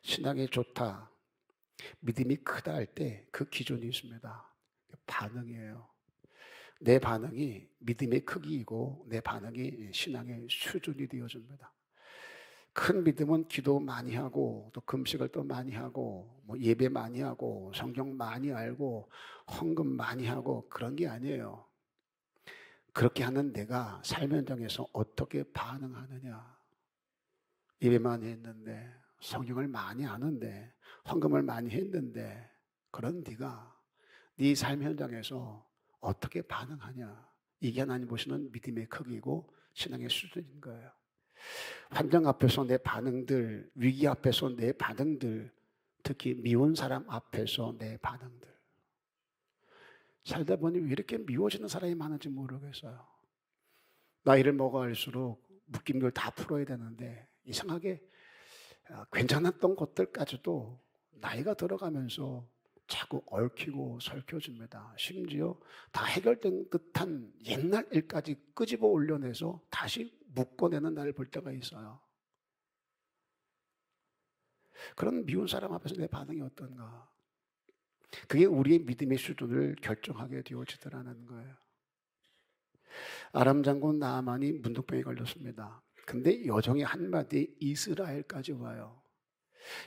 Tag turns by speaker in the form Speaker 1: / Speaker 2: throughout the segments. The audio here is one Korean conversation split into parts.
Speaker 1: 신앙이 좋다, 믿음이 크다 할 때 그 기준이 있습니다. 반응이에요. 내 반응이 믿음의 크기이고 내 반응이 신앙의 수준이 되어줍니다. 큰 믿음은 기도 많이 하고 또 금식을 또 많이 하고 뭐 예배 많이 하고 성경 많이 알고 헌금 많이 하고 그런 게 아니에요. 그렇게 하는 내가 삶의 현장에서 어떻게 반응하느냐. 예배 많이 했는데 성경을 많이 아는데 헌금을 많이 했는데 그런 네가 네 삶 현장에서 어떻게 반응하냐. 이게 하나님 보시는 믿음의 크기고 신앙의 수준인 거예요. 환경 앞에서 내 반응들, 위기 앞에서 내 반응들, 특히 미운 사람 앞에서 내 반응들. 살다 보니 왜 이렇게 미워지는 사람이 많은지 모르겠어요. 나이를 먹어갈수록 묶인 걸 다 풀어야 되는데 이상하게 괜찮았던 것들까지도 나이가 들어가면서 자꾸 얽히고 설켜집니다. 심지어 다 해결된 듯한 옛날 일까지 끄집어 올려내서 다시 묶어내는 날을 볼 때가 있어요. 그런 미운 사람 앞에서 내 반응이 어떤가? 그게 우리의 믿음의 수준을 결정하게 되어지더라는 거예요. 아람 장군 나아만이 문둥병에 걸렸습니다. 근데 여정의 한마디 이스라엘까지 와요.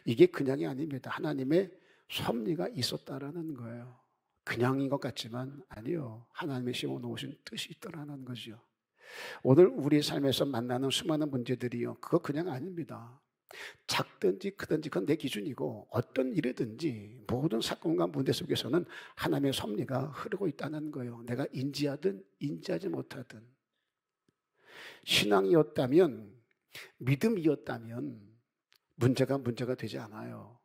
Speaker 1: 이게 그냥이 아닙니다. 하나님의 섭리가 있었다라는 거예요. 그냥인 것 같지만 아니요. 하나님의 심어놓으신 뜻이 있더라는 거죠. 오늘 우리 삶에서 만나는 수많은 문제들이요. 그거 그냥 아닙니다. 작든지 크든지 그건 내 기준이고 어떤 일이든지 모든 사건과 문제 속에서는 하나님의 섭리가 흐르고 있다는 거예요. 내가 인지하든 인지하지 못하든. 신앙이었다면, 믿음이었다면 문제가 되지 않아요.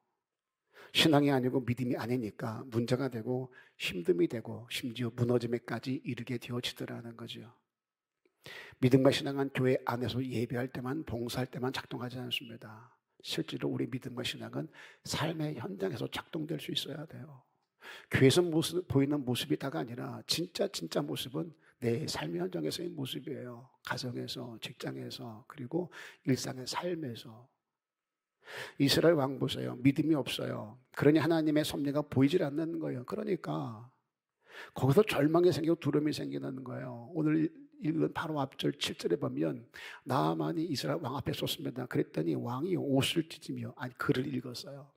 Speaker 1: 신앙이 아니고 믿음이 아니니까 문제가 되고 힘듦이 되고 심지어 무너짐에까지 이르게 되어지더라는 거죠. 믿음과 신앙은 교회 안에서 예배할 때만, 봉사할 때만 작동하지 않습니다. 실제로 우리 믿음과 신앙은 삶의 현장에서 작동될 수 있어야 돼요. 교회에서 보이는 모습이 다가 아니라 진짜 모습은 내 삶의 현장에서의 모습이에요. 가정에서, 직장에서, 그리고 일상의 삶에서. 이스라엘 왕 보세요. 믿음이 없어요. 그러니 하나님의 섭리가 보이질 않는 거예요. 그러니까 거기서 절망이 생기고 두려움이 생기는 거예요. 오늘 읽은 바로 앞절 7절에 보면 나아만이 이스라엘 왕 앞에 섰습니다. 그랬더니 왕이 옷을 찢으며 글을 읽었어요.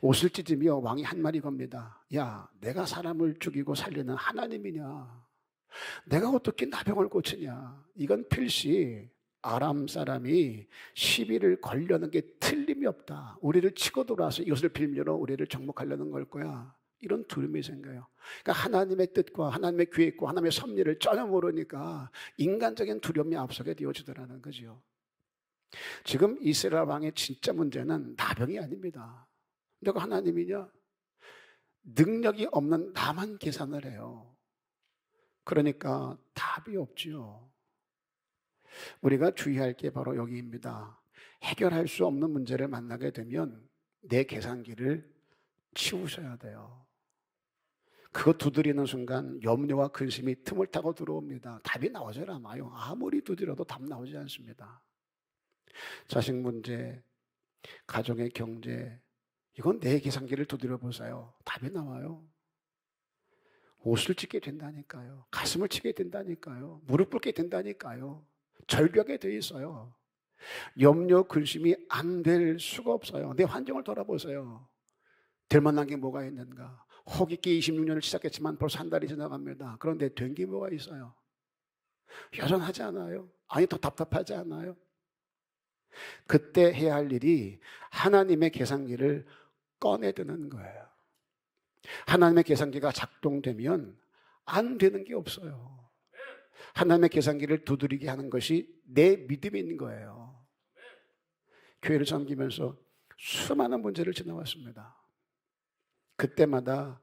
Speaker 1: 옷을 찢으며 왕이 한 말이 겁니다. 야, 내가 사람을 죽이고 살리는 하나님이냐? 내가 어떻게 나병을 고치냐? 이건 필시 아람 사람이 시비를 걸려는 게 틀림이 없다. 우리를 치고 돌아와서 이것을 빌미로 우리를 정복하려는 걸 거야. 이런 두려움이 생겨요. 그러니까 하나님의 뜻과 하나님의 계획과 하나님의 섭리를 전혀 모르니까 인간적인 두려움이 앞서게 되어지더라는 거죠. 지금 이스라엘 왕의 진짜 문제는 나병이 아닙니다. 내가 하나님이냐? 능력이 없는 나만 계산을 해요. 그러니까 답이 없지요. 우리가 주의할 게 바로 여기입니다. 해결할 수 없는 문제를 만나게 되면 내 계산기를 치우셔야 돼요. 그거 두드리는 순간 염려와 근심이 틈을 타고 들어옵니다. 답이 나오질 않아요. 아무리 두드려도 답 나오지 않습니다. 자식 문제, 가정의 경제, 이건 내 계산기를 두드려 보세요. 답이 나와요. 옷을 찢게 된다니까요. 가슴을 치게 된다니까요. 무릎 꿇게 된다니까요. 절벽에 돼 있어요. 염려, 근심이 안 될 수가 없어요. 내 환경을 돌아보세요. 될 만한 게 뭐가 있는가? 호기기 26년을 시작했지만 벌써 한 달이 지나갑니다. 그런데 된 게 뭐가 있어요? 여전하지 않아요? 아니, 더 답답하지 않아요? 그때 해야 할 일이 하나님의 계산기를 꺼내드는 거예요. 하나님의 계산기가 작동되면 안 되는 게 없어요. 하나님의 계산기를 두드리게 하는 것이 내 믿음인 거예요. 교회를 섬기면서 수많은 문제를 지나왔습니다. 그때마다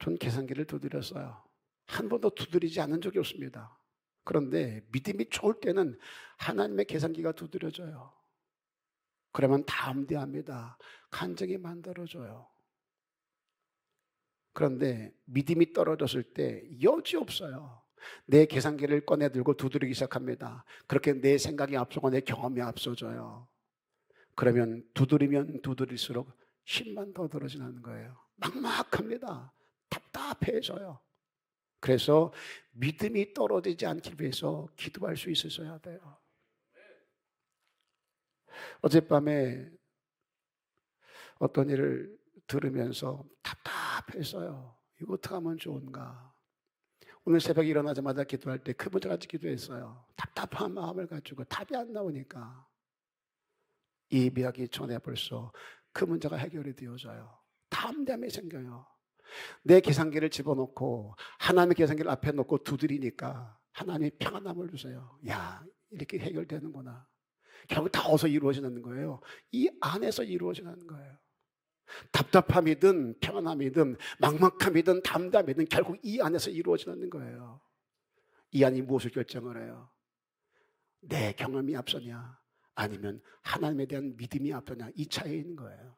Speaker 1: 전 계산기를 두드렸어요. 한 번도 두드리지 않은 적이 없습니다. 그런데 믿음이 좋을 때는 하나님의 계산기가 두드려져요. 그러면 담대합니다. 간증이 만들어져요. 그런데 믿음이 떨어졌을 때 여지없어요. 내 계산기를 꺼내들고 두드리기 시작합니다. 그렇게 내 생각이 앞서고 내 경험이 앞서져요. 그러면 두드리면 두드릴수록 힘만 더 들어지는 거예요. 막막합니다. 답답해져요. 그래서 믿음이 떨어지지 않기 위해서 기도할 수 있으셔야 돼요. 어젯밤에 어떤 일을 들으면서 답답했어요. 이거 어떻게 하면 좋은가? 오늘 새벽에 일어나자마자 기도할 때 그 문제같이 기도했어요. 답답한 마음을 가지고 답이 안 나오니까 예비하기 전에 벌써 그 문제가 해결이 되어져요. 담담이 생겨요. 내 계산기를 집어넣고 하나님의 계산기를 앞에 놓고 두드리니까 하나님이 평안함을 주세요. 야, 이렇게 해결되는구나. 결국 다 어디서 이루어지는 거예요? 이 안에서 이루어지는 거예요. 답답함이든 평안함이든 막막함이든 담담이든 결국 이 안에서 이루어지는 거예요. 이 안이 무엇을 결정을 해요? 내 경험이 앞서냐 아니면 하나님에 대한 믿음이 앞서냐, 이 차이에 있는 거예요.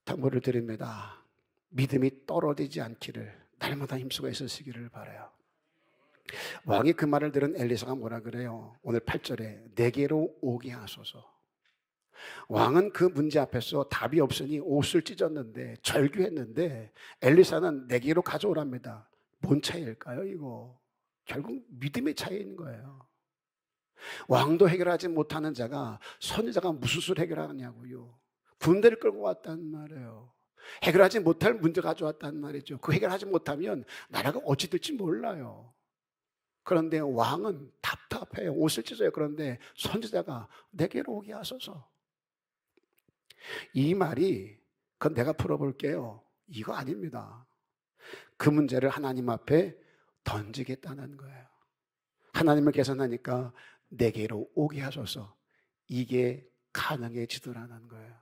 Speaker 1: 당부를 드립니다. 믿음이 떨어지지 않기를 날마다 힘쓰고 애쓰시기를 바라요. 왕이 그 말을 들은 엘리사가 뭐라 그래요? 오늘 8절에 내게로 오게 하소서. 왕은 그 문제 앞에서 답이 없으니 옷을 찢었는데 절규했는데 엘리사는 내게로 가져오랍니다. 뭔 차이일까요 이거? 결국 믿음의 차이인 거예요. 왕도 해결하지 못하는 자가 선지자가 무슨 수를 해결하느냐고요. 군대를 끌고 왔단 말이에요. 해결하지 못할 문제 가져왔단 말이죠. 그 해결하지 못하면 나라가 어찌 될지 몰라요. 그런데 왕은 답답해요. 옷을 찢어요. 그런데 선지자가 내게로 오게 하소서. 이 말이 그건 내가 풀어볼게요. 이거 아닙니다. 그 문제를 하나님 앞에 던지겠다는 거예요. 하나님을 계산하니까 내게로 오게 하소서. 이게 가능해지더라는 거예요.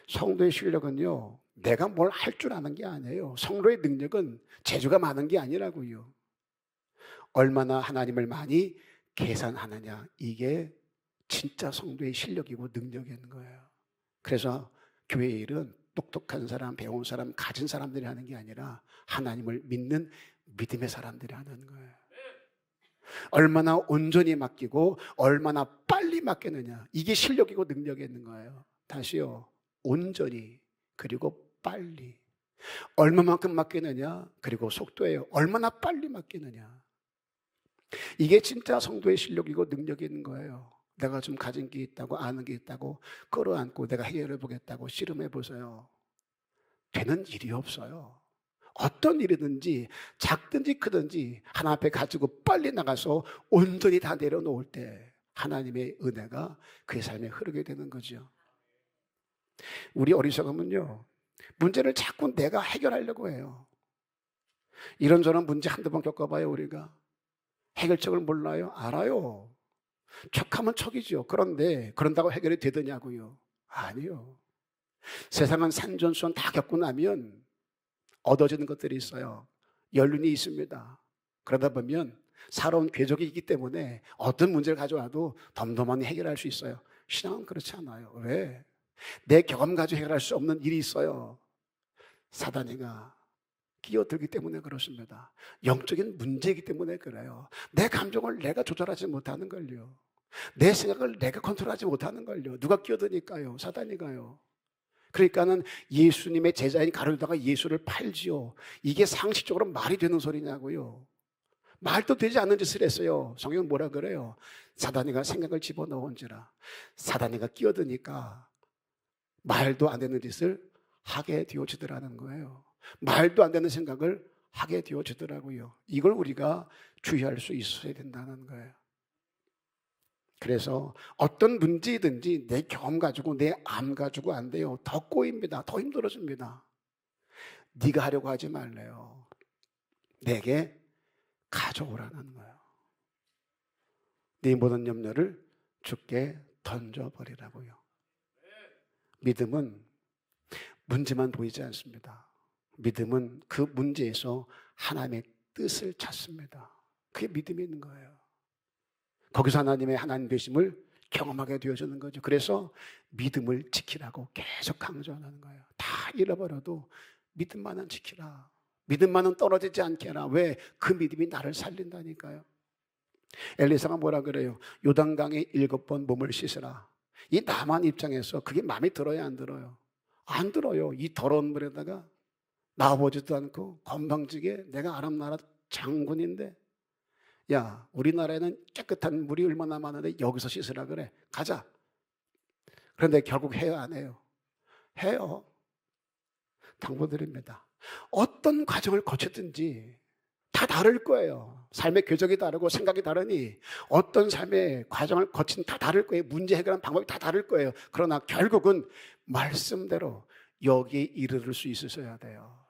Speaker 1: 성도의 실력은요, 내가 뭘 할 줄 아는 게 아니에요. 성도의 능력은 재주가 많은 게 아니라고요. 얼마나 하나님을 많이 계산하느냐, 이게 진짜 성도의 실력이고 능력인 거예요. 그래서 교회 일은 똑똑한 사람, 배운 사람, 가진 사람들이 하는 게 아니라 하나님을 믿는 믿음의 사람들이 하는 거예요. 얼마나 온전히 맡기고 얼마나 빨리 맡기느냐, 이게 실력이고 능력이 있는 거예요. 다시요, 온전히 그리고 빨리. 얼마만큼 맡기느냐, 그리고 속도예요. 얼마나 빨리 맡기느냐. 이게 진짜 성도의 실력이고 능력이 있는 거예요. 내가 좀 가진 게 있다고, 아는 게 있다고 끌어안고 내가 해결해 보겠다고 씨름해 보세요. 되는 일이 없어요. 어떤 일이든지 작든지 크든지 하나님 앞에 가지고 빨리 나가서 온전히 다 내려놓을 때 하나님의 은혜가 그의 삶에 흐르게 되는 거죠. 우리 어리석음은요, 문제를 자꾸 내가 해결하려고 해요. 이런저런 문제 한두 번 겪어봐요. 우리가 해결책을 몰라요? 알아요. 척하면 척이죠. 그런데 그런다고 해결이 되더냐고요? 아니요. 세상은 산전수전 다 겪고 나면 얻어지는 것들이 있어요. 연륜이 있습니다. 그러다 보면 살아온 궤적이 있기 때문에 어떤 문제를 가져와도 덤덤하니 해결할 수 있어요. 신앙은 그렇지 않아요. 왜? 내 경험 가지고 해결할 수 없는 일이 있어요. 사단이가 끼어들기 때문에 그렇습니다. 영적인 문제이기 때문에 그래요. 내 감정을 내가 조절하지 못하는 걸요. 내 생각을 내가 컨트롤하지 못하는 걸요. 누가 끼어드니까요? 사단이가요. 그러니까는 예수님의 제자인 가룟유다가 예수를 팔지요. 이게 상식적으로 말이 되는 소리냐고요. 말도 되지 않는 짓을 했어요. 성경은 뭐라 그래요? 사단이가 생각을 집어넣은지라. 사단이가 끼어드니까 말도 안 되는 짓을 하게 되어지더라는 거예요. 말도 안 되는 생각을 하게 되어지더라고요. 이걸 우리가 주의할 수 있어야 된다는 거예요. 그래서 어떤 문제든지 내 경험 가지고 내 암 가지고 안 돼요. 더 꼬입니다. 더 힘들어집니다. 네가 하려고 하지 말래요. 내게 가져오라는 거예요. 네 모든 염려를 주께 던져버리라고요. 믿음은 문제만 보이지 않습니다. 믿음은 그 문제에서 하나님의 뜻을 찾습니다. 그게 믿음이 있는 거예요. 거기서 하나님 되심을 경험하게 되어지는 거죠. 그래서 믿음을 지키라고 계속 강조하는 거예요. 다 잃어버려도 믿음만은 지키라. 믿음만은 떨어지지 않게 해라. 왜? 그 믿음이 나를 살린다니까요. 엘리사가 뭐라 그래요? 요단강에 7번 몸을 씻으라. 이 나만 입장에서 그게 마음에 들어야 안 들어요? 안 들어요. 이 더러운 물에다가 나와보지도 않고 건방지게 내가 아람 나라 장군인데, 야, 우리나라에는 깨끗한 물이 얼마나 많은데 여기서 씻으라 그래. 가자. 그런데 결국 해요, 안 해요? 해요. 당부드립니다. 어떤 과정을 거치든지 다 다를 거예요. 삶의 궤적이 다르고 생각이 다르니 어떤 삶의 과정을 거친 다 다를 거예요. 문제 해결하는 방법이 다 다를 거예요. 그러나 결국은 말씀대로 여기에 이르를 수 있으셔야 돼요.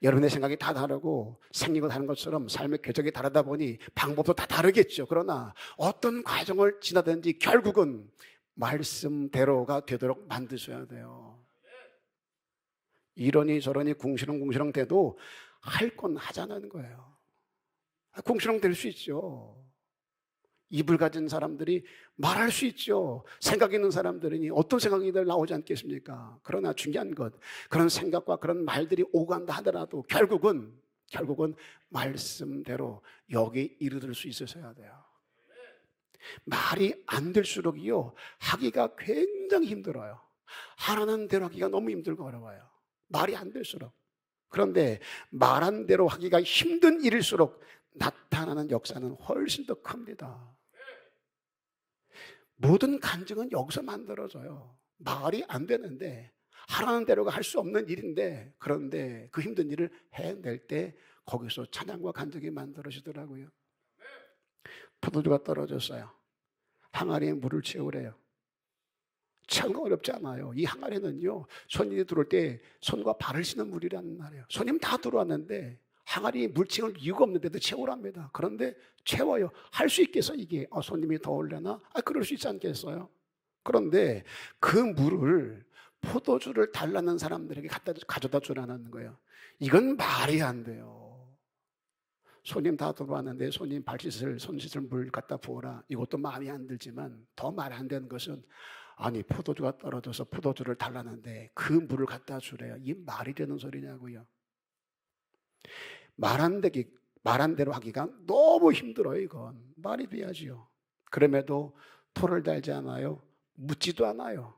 Speaker 1: 여러분의 생각이 다 다르고 생기고 다른 것처럼 삶의 궤적이 다르다 보니 방법도 다 다르겠죠. 그러나 어떤 과정을 지나든지 결국은 말씀대로가 되도록 만드셔야 돼요. 이러니 저러니 궁시렁궁시렁 돼도 할 건 하자는 거예요. 궁시렁 될 수 있죠. 입을 가진 사람들이 말할 수 있죠. 생각 있는 사람들이 어떤 생각이들 나오지 않겠습니까? 그러나 중요한 것, 그런 생각과 그런 말들이 오간다 하더라도 결국은 말씀대로 여기에 이르들 수 있으셔야 돼요. 말이 안 될수록이요, 하기가 굉장히 힘들어요. 하라는 대로 하기가 너무 힘들고 어려워요. 말이 안 될수록. 그런데 말한 대로 하기가 힘든 일일수록 나타나는 역사는 훨씬 더 큽니다. 모든 간증은 여기서 만들어져요. 말이 안 되는데 하라는 대로가 할 수 없는 일인데, 그런데 그 힘든 일을 해낼 때 거기서 찬양과 간증이 만들어지더라고요. 포도주가 떨어졌어요. 항아리에 물을 채우래요. 참 어렵지 않아요. 이 항아리는요, 손님이 들어올 때 손과 발을 씻는 물이라는 말이에요. 손님 다 들어왔는데 항아리에 물 채울 이유가 없는데도 채우랍니다. 그런데 채워요. 할 수 있겠어 이게? 손님이 더 올려나? 그럴 수 있지 않겠어요? 그런데 그 물을, 포도주를 달라는 사람들에게 가져다 주라는 거예요. 이건 말이 안 돼요. 손님 다 들어왔는데 손님 손 씻을 물 갖다 부어라. 이것도 마음에 안 들지만 더 말 안 되는 것은, 아니 포도주가 떨어져서 포도주를 달라는데 그 물을 갖다 주래요. 이 말이 되는 소리냐고요. 말한 대로 하기가 너무 힘들어요. 이건 말이 돼야지요. 그럼에도 토를 달지 않아요. 묻지도 않아요.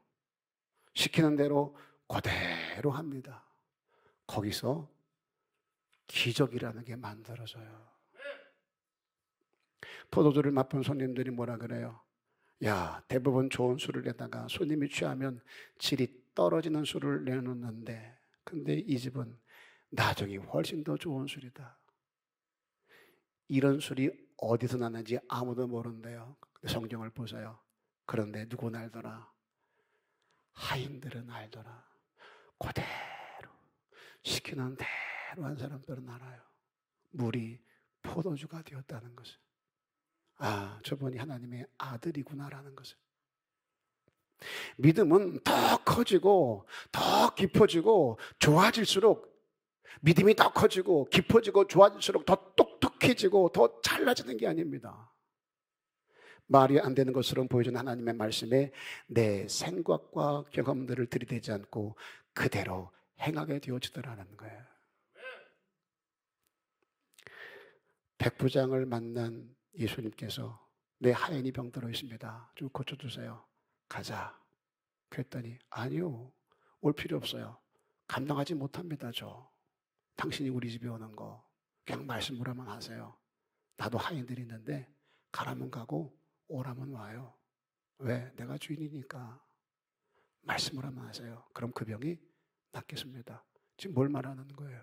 Speaker 1: 시키는 대로 그대로 합니다. 거기서 기적이라는 게 만들어져요. 포도주를 맛본 손님들이 뭐라 그래요? 야, 대부분 좋은 술을 내다가 손님이 취하면 질이 떨어지는 술을 내놓는데, 근데 이 집은 나중에 훨씬 더 좋은 술이다. 이런 술이 어디서 나는지 아무도 모른대요. 성경을 보세요. 그런데 누구는 알더라? 하인들은 알더라. 그대로 시키는 대로 한 사람들은 알아요. 물이 포도주가 되었다는 것을. 저분이 하나님의 아들이구나라는 것을. 믿음은 더 커지고 더 깊어지고 좋아질수록, 믿음이 더 커지고 깊어지고 좋아질수록 더 똑똑해지고 더 잘나지는 게 아닙니다. 말이 안 되는 것처럼 보여준 하나님의 말씀에 내 생각과 경험들을 들이대지 않고 그대로 행하게 되어지더라는 거예요. 백부장을 만난 예수님께서 내 하인이 병들어 있습니다. 좀 고쳐주세요. 가자. 그랬더니 아니요. 올 필요 없어요. 감당하지 못합니다. 당신이 우리 집에 오는 거 그냥 말씀으로만 하세요. 나도 하인들이 있는데 가라면 가고 오라면 와요. 왜? 내가 주인이니까. 말씀으로만 하세요. 그럼 그 병이 낫겠습니다. 지금 뭘 말하는 거예요?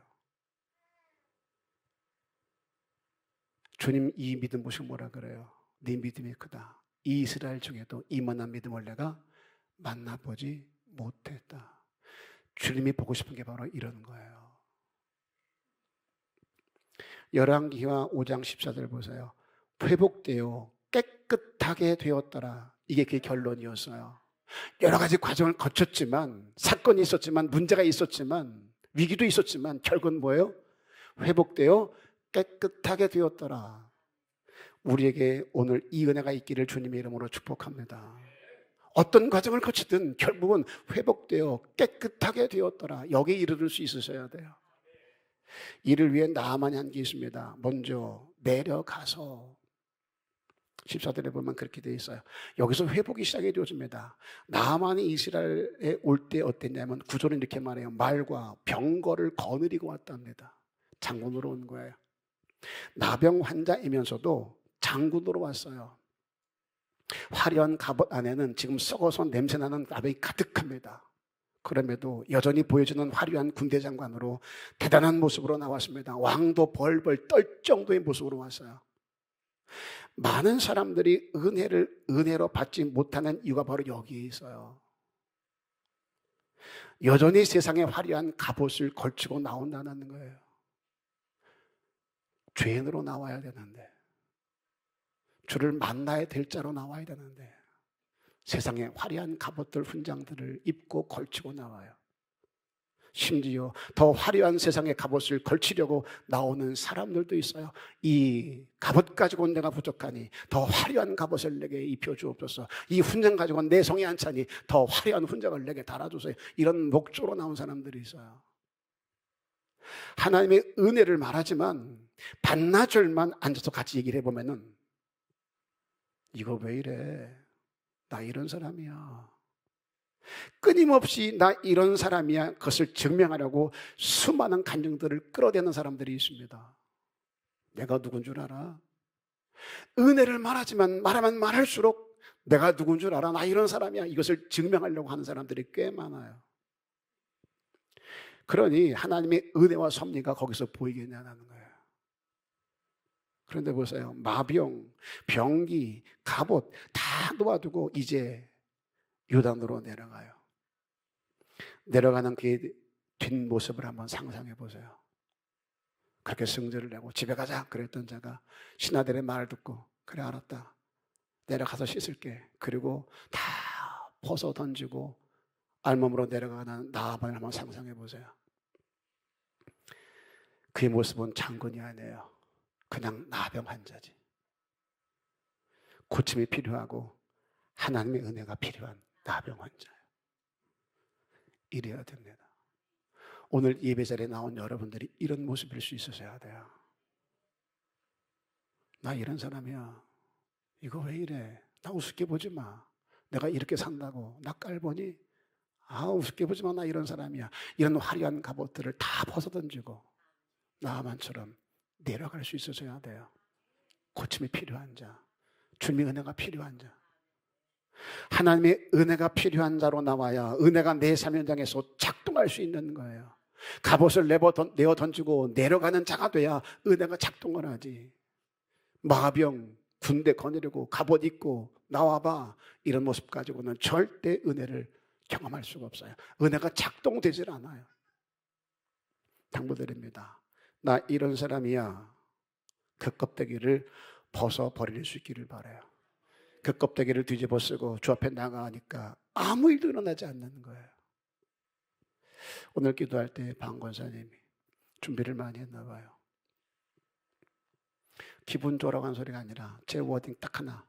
Speaker 1: 주님 이 믿음 보시고 뭐라 그래요? 네 믿음이 크다. 이 이스라엘 중에도 이만한 믿음을 내가 만나보지 못했다. 주님이 보고 싶은 게 바로 이런 거예요. 열왕기하 5장 14절 보세요. 회복되어 깨끗하게 되었더라. 이게 그 결론이었어요. 여러 가지 과정을 거쳤지만, 사건이 있었지만, 문제가 있었지만, 위기도 있었지만 결국은 뭐예요? 회복되어 깨끗하게 되었더라. 우리에게 오늘 이 은혜가 있기를 주님의 이름으로 축복합니다. 어떤 과정을 거치든 결국은 회복되어 깨끗하게 되었더라. 여기에 이르를 수 있으셔야 돼요. 이를 위해 나만이 한 게 있습니다. 먼저 내려가서 14절에 보면 그렇게 되어 있어요. 여기서 회복이 시작이 되어집니다. 나만이 이스라엘에 올 때 어땠냐면 구절은 이렇게 말해요. 말과 병거를 거느리고 왔답니다. 장군으로 온 거예요. 나병 환자이면서도 장군으로 왔어요. 화려한 갑옷 안에는 지금 썩어서 냄새나는 나병이 가득합니다. 그럼에도 여전히 보여주는 화려한 군대 장관으로 대단한 모습으로 나왔습니다. 왕도 벌벌 떨 정도의 모습으로 왔어요. 많은 사람들이 은혜로 받지 못하는 이유가 바로 여기에 있어요. 여전히 세상에 화려한 갑옷을 걸치고 나온다는 거예요. 죄인으로 나와야 되는데, 주를 만나야 될 자로 나와야 되는데, 세상에 화려한 갑옷들, 훈장들을 입고 걸치고 나와요. 심지어 더 화려한 세상의 갑옷을 걸치려고 나오는 사람들도 있어요. 이 갑옷 가지고는 내가 부족하니 더 화려한 갑옷을 내게 입혀주옵소서. 이 훈장 가지고는 내 성이 안 차니 더 화려한 훈장을 내게 달아주세요. 이런 목조로 나온 사람들이 있어요. 하나님의 은혜를 말하지만 반나절만 앉아서 같이 얘기를 해보면은 이거 왜 이래? 나 이런 사람이야. 끊임없이 나 이런 사람이야 그것을 증명하려고 수많은 감정들을 끌어대는 사람들이 있습니다. 내가 누군 줄 알아? 은혜를 말하지만 말하면 말할수록 내가 누군 줄 알아? 나 이런 사람이야 이것을 증명하려고 하는 사람들이 꽤 많아요. 그러니 하나님의 은혜와 섭리가 거기서 보이겠냐는 거예요. 그런데 보세요. 마병, 병기, 갑옷 다 놓아두고 이제 요단으로 내려가요. 내려가는 그의 뒷모습을 한번 상상해 보세요. 그렇게 성질을 내고 집에 가자 그랬던 자가 신하들의 말을 듣고 그래 알았다. 내려가서 씻을게. 그리고 다 벗어 던지고 알몸으로 내려가는 나아반을 한번 상상해 보세요. 그의 모습은 장군이 아니에요. 그냥 나병 환자지. 고침이 필요하고 하나님의 은혜가 필요한 나병 환자예요. 이래야 됩니다. 오늘 예배 자리에 나온 여러분들이 이런 모습일 수 있으셔야 돼요. 나 이런 사람이야. 이거 왜 이래? 나 우습게 보지 마. 내가 이렇게 산다고 나 깔보니 우습게 보지 마. 나 이런 사람이야. 이런 화려한 갑옷들을 다 벗어던지고 나만처럼 내려갈 수 있으셔야 돼요. 고침이 필요한 자, 주님의 은혜가 필요한 자, 하나님의 은혜가 필요한 자로 나와야 은혜가 내 삶 현장에서 작동할 수 있는 거예요. 갑옷을 내어 던지고 내려가는 자가 돼야 은혜가 작동을 하지. 마병, 군대 거느리고 갑옷 입고 나와봐 이런 모습 가지고는 절대 은혜를 경험할 수가 없어요. 은혜가 작동되질 않아요. 당부드립니다. 나 이런 사람이야. 그 껍데기를 벗어버릴 수 있기를 바라요. 그 껍데기를 뒤집어 쓰고 주 앞에 나가니까 아무 일도 일어나지 않는 거예요. 오늘 기도할 때 방 권사님이 준비를 많이 했나 봐요. 기분 좋으라고 소리가 아니라 제 워딩 딱 하나,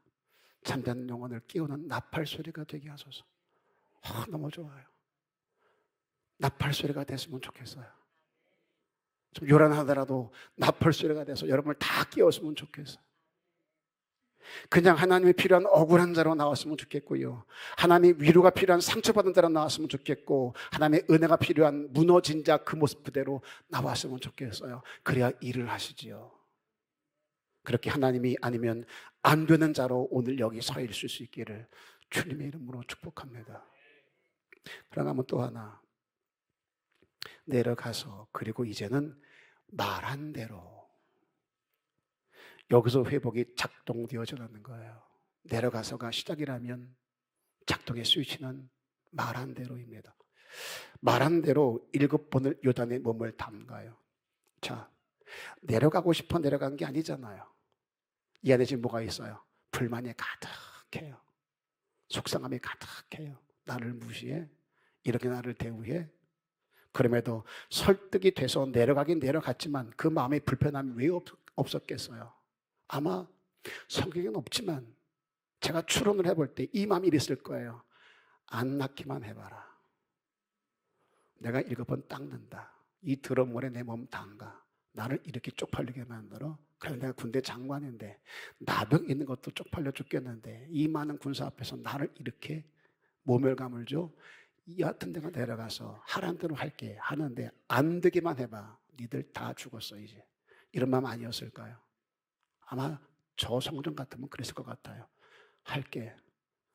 Speaker 1: 잠자는 영혼을 깨우는 나팔 소리가 되게 하소서. 너무 좋아요. 나팔 소리가 됐으면 좋겠어요. 좀 요란하더라도 나팔 소리가 돼서 여러분을 다 깨웠으면 좋겠어요. 그냥 하나님이 필요한 억울한 자로 나왔으면 좋겠고요. 하나님의 위로가 필요한 상처받은 자로 나왔으면 좋겠고, 하나님의 은혜가 필요한 무너진 자 그 모습 그대로 나왔으면 좋겠어요. 그래야 일을 하시지요. 그렇게 하나님이 아니면 안 되는 자로 오늘 여기 서 있을 수 있기를 주님의 이름으로 축복합니다. 그러면 또 하나, 내려가서 그리고 이제는 말한 대로, 여기서 회복이 작동되어지는 거예요. 내려가서가 시작이라면 작동의 스위치는 말한 대로입니다. 말한 대로 7번을 요단의 몸을 담가요. 자, 내려가고 싶어 내려간 게 아니잖아요. 이 안에 지금 뭐가 있어요? 불만이 가득해요. 속상함이 가득해요. 나를 무시해? 이렇게 나를 대우해? 그럼에도 설득이 돼서 내려가긴 내려갔지만 그 마음의 불편함이 왜 없었겠어요? 아마 성경에는 없지만 제가 추론을 해볼 때 이 마음이 이랬을 거예요. 안 낳기만 해봐라. 내가 7번 닦는다. 이 더러운 물에 내 몸 담가. 나를 이렇게 쪽팔리게 만들어 그래서 내가 군대 장관인데 나병 있는 것도 쪽팔려 죽겠는데 이 많은 군사 앞에서 나를 이렇게 모멸감을 줘? 이 같은 데가 내려가서 하라는 대로 할게 하는데 안 되기만 해봐. 니들 다 죽었어 이제. 이런 마음 아니었을까요? 아마 저 성전 같으면 그랬을 것 같아요. 할게.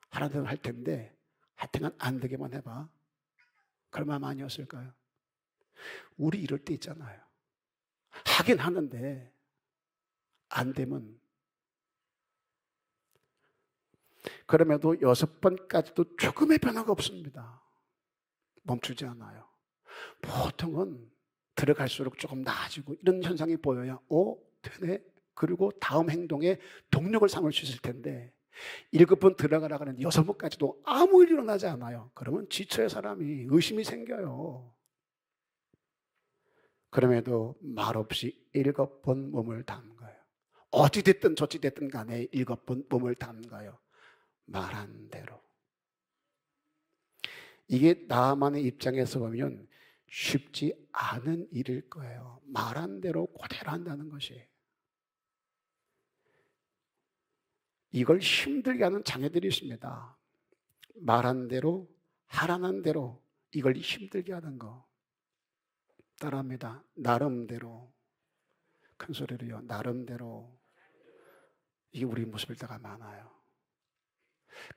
Speaker 1: 하라는 대로 할 텐데 하여튼간 안 되기만 해봐. 그런 마음 아니었을까요? 우리 이럴 때 있잖아요. 하긴 하는데 안 되면 그럼에도 6번까지도 조금의 변화가 없습니다. 멈추지 않아요. 보통은 들어갈수록 조금 나아지고 이런 현상이 보여야 되네. 그리고 다음 행동에 동력을 삼을 수 있을 텐데 7번 들어가라고 하는 6번까지도 아무 일 일어나지 않아요. 그러면 지쳐야 사람이 의심이 생겨요. 그럼에도 말없이 7번 몸을 담가요. 어찌됐든 저찌됐든 간에 7번 몸을 담가요. 말한 대로. 이게 나만의 입장에서 보면 쉽지 않은 일일 거예요. 말한 대로 그대로 한다는 것이. 이걸 힘들게 하는 자녀들이 있습니다. 말한 대로, 하라는 대로 이걸 힘들게 하는 거. 따라합니다. 나름대로. 큰 소리로요. 나름대로. 이게 우리 모습일 때가 많아요.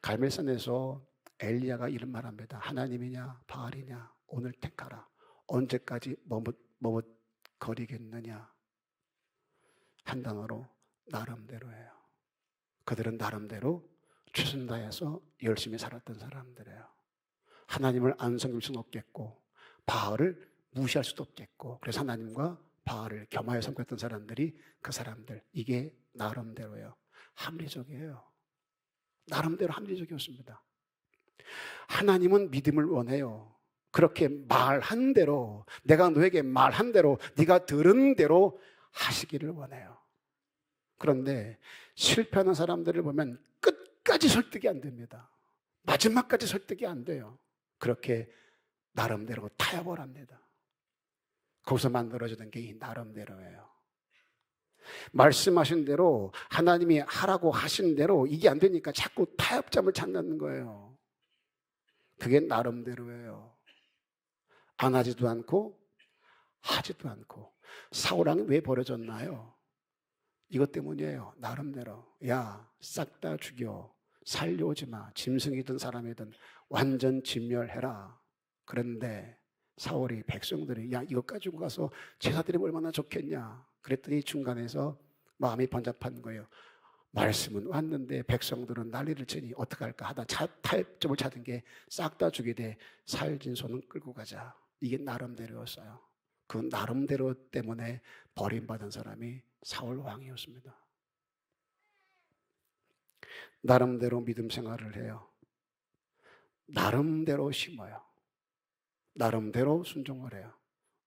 Speaker 1: 갈멜산에서 엘리야가 이런 말합니다. 하나님이냐 바알이냐 오늘 택하라. 언제까지 머뭇거리겠느냐. 한 단어로 나름대로예요. 그들은 나름대로 최선 다해서 열심히 살았던 사람들이에요. 하나님을 안 섬길 수는 없겠고 바알을 무시할 수도 없겠고 그래서 하나님과 바알을 겸하여 섬겼던 사람들이 그 사람들. 이게 나름대로예요. 합리적이에요. 나름대로 합리적이었습니다. 하나님은 믿음을 원해요. 그렇게 말한 대로 내가 너에게 말한 대로 네가 들은 대로 하시기를 원해요. 그런데 실패하는 사람들을 보면 끝까지 설득이 안 됩니다. 마지막까지 설득이 안 돼요. 그렇게 나름대로 타협을 합니다. 거기서 만들어지는 게 이 나름대로예요. 말씀하신 대로 하나님이 하라고 하신 대로 이게 안 되니까 자꾸 타협점을 찾는 거예요. 그게 나름대로예요. 안 하지도 않고 하지도 않고. 사울왕이 왜 버려졌나요? 이것 때문이에요. 나름대로. 야, 싹 다 죽여. 살려오지 마. 짐승이든 사람이든 완전 진멸해라. 그런데 사울이 백성들이 야 이것 가지고 가서 제사 드리면 얼마나 좋겠냐. 그랬더니 중간에서 마음이 번잡한 거예요. 말씀은 왔는데 백성들은 난리를 치니 어떡할까 하다 타협점을 찾은 게 싹 다 죽이되 살진 소는 끌고 가자. 이게 나름대로였어요. 그 나름대로 때문에 버림받은 사람이 사울 왕이었습니다. 나름대로 믿음 생활을 해요. 나름대로 심어요. 나름대로 순종을 해요.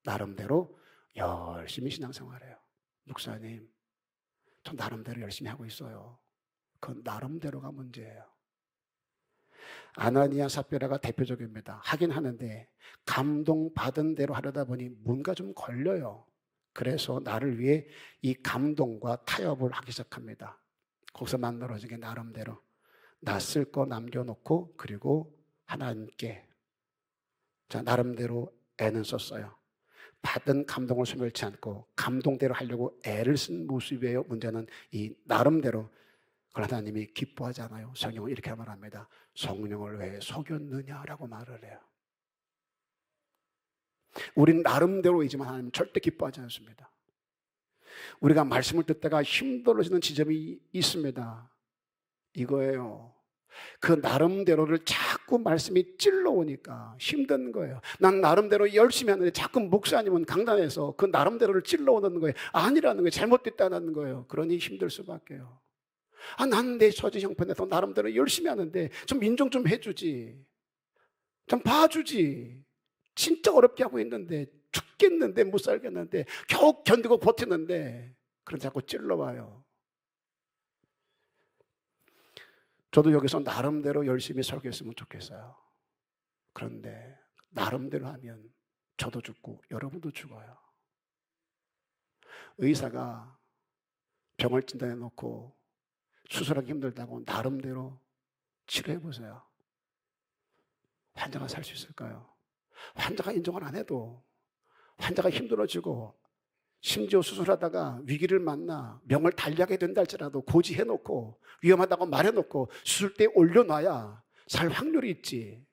Speaker 1: 나름대로 열심히 신앙생활해요. 목사님, 저 나름대로 열심히 하고 있어요. 그 나름대로가 문제예요. 아나니아 삽비라가 대표적입니다. 하긴 하는데 감동받은 대로 하려다 보니 뭔가 좀 걸려요. 그래서 나를 위해 이 감동과 타협을 하기 시작합니다. 거기서 만들어진 게 나름대로 나 쓸 거 남겨놓고 그리고 하나님께 나름대로 애는 썼어요. 받은 감동을 소멸치 않고 감동대로 하려고 애를 쓴 모습이에요. 문제는 이 나름대로 그걸 하나님이 기뻐하지 않아요. 성경은 이렇게 말합니다. 성령을 왜 속였느냐라고 말을 해요. 우린 나름대로이지만 하나님은 절대 기뻐하지 않습니다. 우리가 말씀을 듣다가 힘들어지는 지점이 있습니다. 이거예요. 그 나름대로를 자꾸 말씀이 찔러오니까 힘든 거예요. 난 나름대로 열심히 하는데 자꾸 목사님은 강단에서 그 나름대로를 찔러오는 거예요. 아니라는 거예요. 잘못됐다는 거예요. 그러니 힘들 수밖에요. 난 내 처지 형편에서 나름대로 열심히 하는데 좀 인정 좀 해주지. 좀 봐주지. 진짜 어렵게 하고 있는데 죽겠는데 못 살겠는데 겨우 견디고 버티는데 그런 자꾸 찔러와요. 저도 여기서 나름대로 열심히 설교했으면 좋겠어요. 그런데 나름대로 하면 저도 죽고 여러분도 죽어요. 의사가 병을 진단해 놓고 수술하기 힘들다고 나름대로 치료해 보세요. 환자가 살 수 있을까요? 환자가 인정을 안 해도 환자가 힘들어지고 심지어 수술하다가 위기를 만나 명을 달리하게 된다 할지라도 고지해 놓고 위험하다고 말해 놓고 수술대에 올려놔야 살 확률이 있지.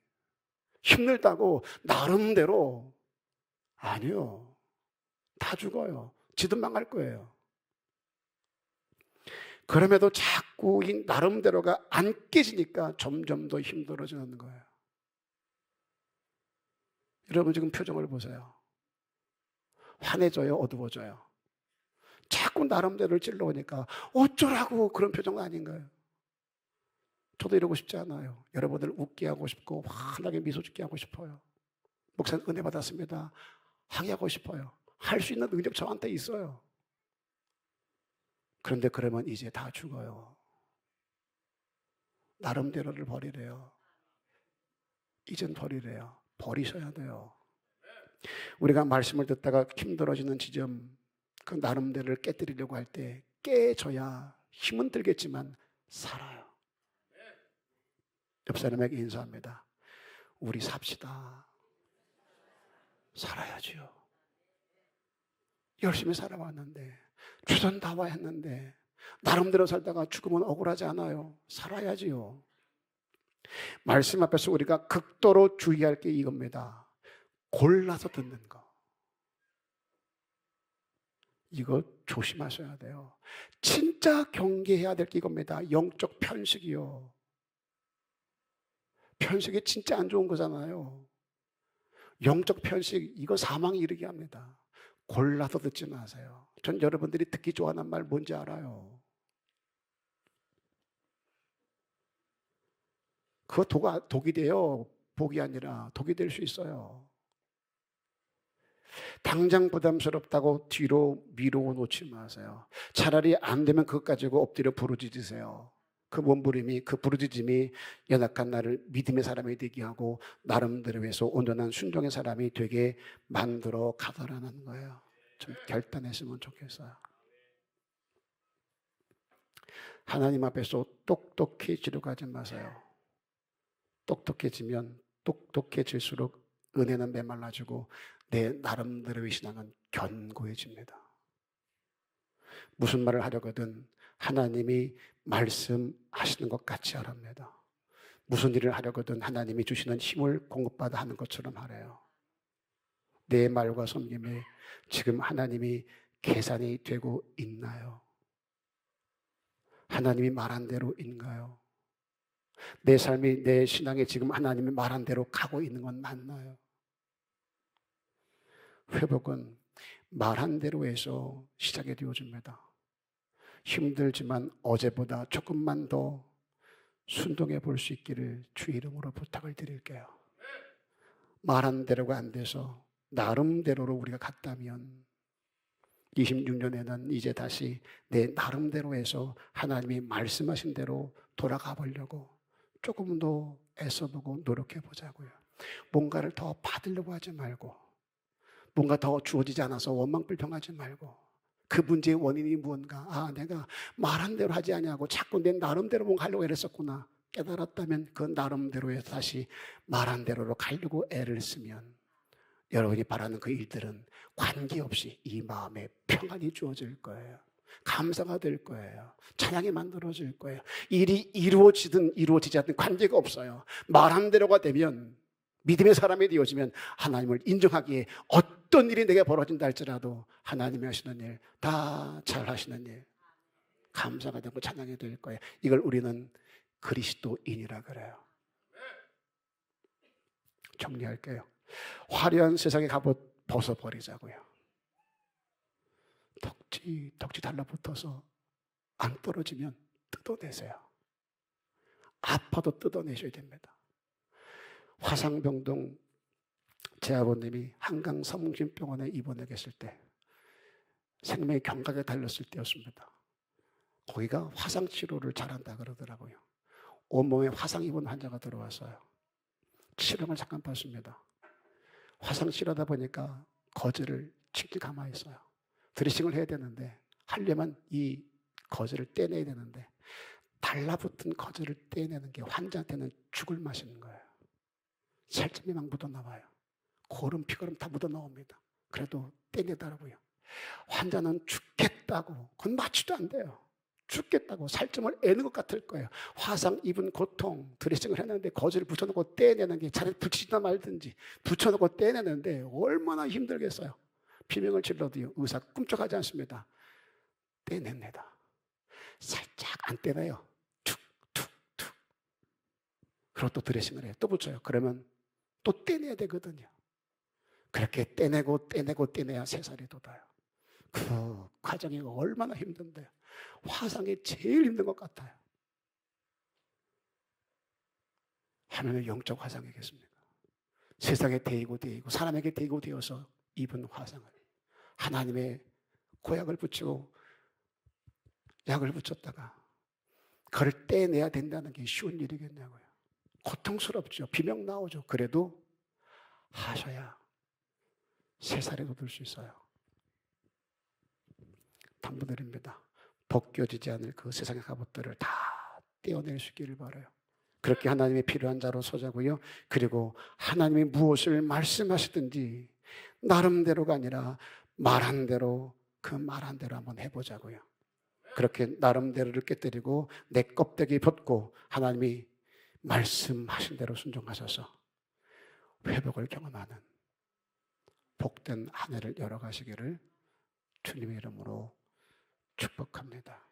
Speaker 1: 힘들다고 나름대로 아니요. 다 죽어요. 지도 망할 거예요. 그럼에도 자꾸 이 나름대로가 안 깨지니까 점점 더 힘들어지는 거예요. 여러분 지금 표정을 보세요. 환해져요? 어두워져요? 자꾸 나름대로를 찔러오니까 어쩌라고 그런 표정 아닌가요? 저도 이러고 싶지 않아요. 여러분들 웃게 하고 싶고 환하게 미소 짓게 하고 싶어요. 목사님 은혜 받았습니다. 하게 하고 싶어요. 할 수 있는 능력 저한테 있어요. 그런데 그러면 이제 다 죽어요. 나름대로를 버리래요. 이젠 버리래요. 버리셔야 돼요. 우리가 말씀을 듣다가 힘들어지는 지점, 그 나름대로를 깨뜨리려고 할 때 깨져야 힘은 들겠지만 살아요. 옆 사람에게 인사합니다. 우리 삽시다. 살아야지요. 열심히 살아왔는데, 주선 다와 했는데, 나름대로 살다가 죽으면 억울하지 않아요. 살아야지요. 말씀 앞에서 우리가 극도로 주의할 게 이겁니다. 골라서 듣는 거. 이거 조심하셔야 돼요. 진짜 경계해야 될 게 이겁니다. 영적 편식이요. 편식이 진짜 안 좋은 거잖아요. 영적 편식, 이거 사망에 이르게 합니다. 골라서 듣지 마세요. 전 여러분들이 듣기 좋아하는 말 뭔지 알아요. 그거 독이 돼요. 복이 아니라 독이 될 수 있어요. 당장 부담스럽다고 뒤로 미루어 놓지 마세요. 차라리 안 되면 그것 가지고 엎드려 부르짖으세요. 그 몸부림이, 그 부르짖음이 연약한 나를 믿음의 사람이 되게 하고 나름대로 해서 온전한 순종의 사람이 되게 만들어 가더라는 거예요. 좀 결단했으면 좋겠어요. 하나님 앞에서 똑똑해지려고 하지 마세요. 똑똑해지면 똑똑해질수록 은혜는 메말라지고 내 나름대로의 신앙은 견고해집니다. 무슨 말을 하려거든 하나님이 말씀하시는 것 같이 하랍니다. 무슨 일을 하려거든 하나님이 주시는 힘을 공급받아 하는 것처럼 하래요. 내 말과 섬김에 지금 하나님이 계산이 되고 있나요? 하나님이 말한 대로인가요? 내 삶이, 내 신앙이 지금 하나님이 말한 대로 가고 있는 건 맞나요? 회복은 말한 대로 해서 시작이 되어집니다. 힘들지만 어제보다 조금만 더 순종해 볼 수 있기를 주 이름으로 부탁을 드릴게요. 말한 대로가 안 돼서 나름대로로 우리가 갔다면 26년에는 이제 다시 내 나름대로 해서 하나님이 말씀하신 대로 돌아가 보려고 조금 더 애써보고 노력해 보자고요. 뭔가를 더 받으려고 하지 말고 뭔가 더 주어지지 않아서 원망불평하지 말고 그 문제의 원인이 무언가, 아 내가 말한 대로 하지 않냐고 자꾸 내 나름대로 뭔가 하려고 애를 썼구나 깨달았다면 그 나름대로에 다시 말한 대로로 가려고 애를 쓰면 여러분이 바라는 그 일들은 관계없이 이 마음에 평안이 주어질 거예요. 감사가 될 거예요. 찬양이 만들어질 거예요. 일이 이루어지든 이루어지지 않든 관계가 없어요. 말한 대로가 되면 믿음의 사람이 되어지면 하나님을 인정하기에 어떤 일이 내게 벌어진다 할지라도 하나님이 하시는 일 다 잘 하시는 일 감사가 되고 찬양이 될 거예요. 이걸 우리는 그리스도인이라 그래요. 정리할게요. 화려한 세상의 갑옷 벗어버리자고요. 덕지 달라붙어서 안 떨어지면 뜯어내세요. 아파도 뜯어내셔야 됩니다. 화상병동 제 아버님이 한강 성심병원에 입원해 계실 때 생명의 경각에 달렸을 때였습니다. 거기가 화상치료를 잘한다 그러더라고요. 온몸에 화상 입은 환자가 들어왔어요. 치료를 잠깐 받습니다. 화상치료하다 보니까 거즈를 칙칙 감아 있어요. 드레싱을 해야 되는데 하려면 이 거즈를 떼내야 되는데 달라붙은 거즈를 떼내는 게 환자한테는 죽을 맛인 거예요. 살점이 막 묻어나와요. 고름, 피고름 다 묻어나옵니다. 그래도 떼내더라고요. 환자는 죽겠다고, 그건 맞지도 안 돼요. 죽겠다고 살점을 애는 것 같을 거예요. 화상 입은 고통, 드레싱을 했는데 거즈를 붙여놓고 떼내는 게 차라리 붙이지나 말든지 붙여놓고 떼내는데 얼마나 힘들겠어요. 비명을 질러도요, 의사 꿈쩍하지 않습니다. 떼냅니다. 살짝 안 떼내요. 툭, 툭, 툭. 그리고 또 드레싱을 해요. 또 붙여요. 그러면 또 떼내야 되거든요. 그렇게 떼내고 떼내고 떼내야 새살이 돋아요. 그 과정이 얼마나 힘든데요. 화상이 제일 힘든 것 같아요. 하나님의 영적 화상이겠습니까? 세상에 대이고 대이고 사람에게 대이고 대어서 입은 화상을 하나님의 고약을 붙이고 약을 붙였다가 그걸 떼내야 된다는 게 쉬운 일이겠냐고요. 고통스럽죠. 비명 나오죠. 그래도 하셔야 새살이 돋을 수 있어요. 당부드립니다. 벗겨지지 않을 그 세상의 갑옷들을 다 떼어낼 수 있기를 바라요. 그렇게 하나님의 필요한 자로 서자고요. 그리고 하나님이 무엇을 말씀하시든지 나름대로가 아니라 말한 대로 그 말한 대로 한번 해보자고요. 그렇게 나름대로를 깨뜨리고 내 껍데기 벗고 하나님이 말씀하신 대로 순종하셔서 회복을 경험하는 복된 한 해를 열어가시기를 주님의 이름으로 축복합니다.